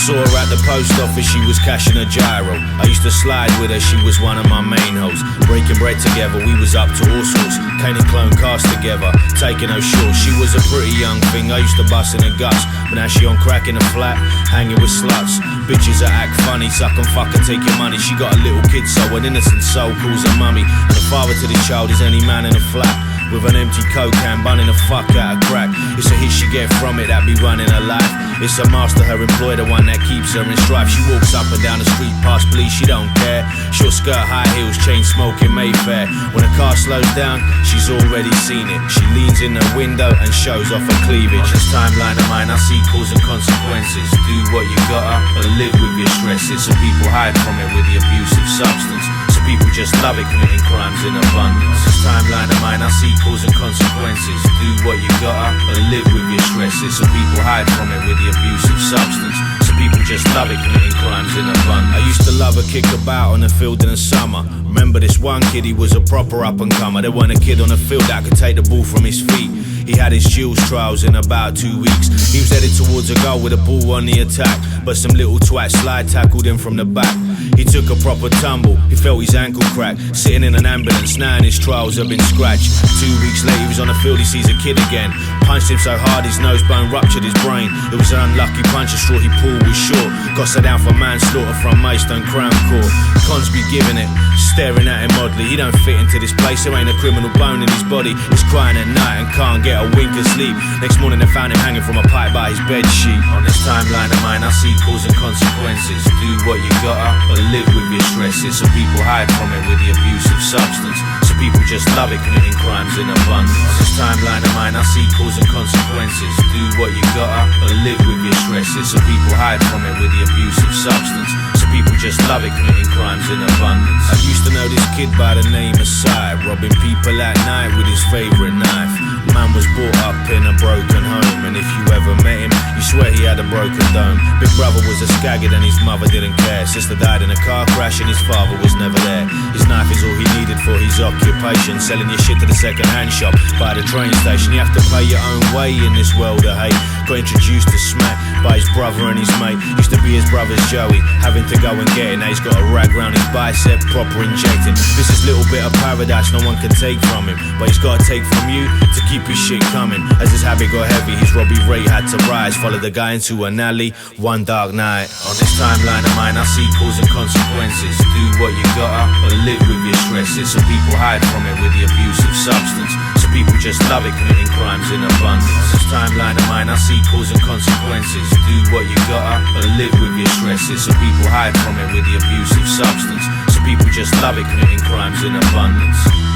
Saw her at the post office, she was cashing a gyro. I used to slide with her, she was one of my main hoes. Breaking bread together, we was up to all sorts. Cane and clone cars together, taking no shorts. She was a pretty young thing, I used to bust in her guts. But now she on crack in a flat, hanging with sluts. Bitches that act funny, suck and fuck and take your money. She got a little kid, so an innocent soul calls her mummy. And the father to this child is any man in a flat with an empty coke can, bunning the fuck out of crack. It's a hit she get from it that be running her life. It's her master, her employer, the one that keeps her in strife. She walks up and down the street past police, she don't care. She'll skirt high heels, chain smoking Mayfair. When a car slows down, she's already seen it. She leans in the window and shows off her cleavage. On this timeline of mine, I see cause and consequences. Do what you gotta, but live with your stresses. Some people hide from it with the abuse of substance. Some people just love it, committing crimes in abundance. This timeline of mine, I see cause and consequences. Do what you gotta, but live with your stresses. Some people hide from it with the abuse of substance. Some people just love it, committing crimes in abundance. I used to love a kick about on the field in the summer. Remember this one kid, he was a proper up-and-comer. There wasn't a kid on the field that could take the ball from his feet. He had his Jules trials in about 2 weeks. He was headed towards a goal with a ball on the attack, but some little twat slide tackled him from the back. He took a proper tumble, he felt his ankle crack. Sitting in an ambulance, now his trials have been scratched. 2 weeks later he was on the field, he sees a kid again. Punched him so hard his nose bone ruptured his brain. It was an unlucky punch, the straw he pulled was short. Got sat down for manslaughter from Maidstone Crown Court. Cons be giving it, staring at him oddly. He don't fit into this place, there ain't a criminal bone in his body. He's crying at night and can't get a wink of sleep. Next morning they found him hanging from a pipe by his bed sheet. On this timeline of mine, I see cause and consequences. Do what you gotta, but live with your stresses. Some people hide from it with the abuse of substance. Some people just love it, committing crimes in abundance. On this timeline of mine, I see cause and consequences. Do what you gotta, but live with your stresses. Some people hide from it with the abuse of substance. Some people just love it, committing crimes in abundance. I used to know this kid by the name of Sai, robbing people at night with his favourite knife. Man was brought up in a broken home, and if you ever met him, you swear he had a broken dome. Big brother was a skagged and his mother didn't care. Sister died in a car crash and his father was never there. His knife is all he needed for his occupation, selling your shit to the second-hand shop by the train station. You have to pay your own way in this world of hate. Got introduced to smack by his brother and his mate. Used to be his brother's Joey, having to go and get it. Now he's got a rag round his bicep, proper injecting. This is little bit of paradise no one can take from him, but he's gotta take from you to keep his shit coming. As his habit got heavy, his Robbie Ray had to rise. Followed the guy into an alley one dark night. On this timeline of mine, I see cause and consequences. Do what you gotta, but live with your stresses. Some people hide from it with the abuse of substance. Some people just love it, committing crimes in abundance. On this timeline of mine, I see cause and consequences. Do what you gotta, but live with your stresses. Some people hide from it with the abuse of substance. Some people just love it, committing crimes in abundance.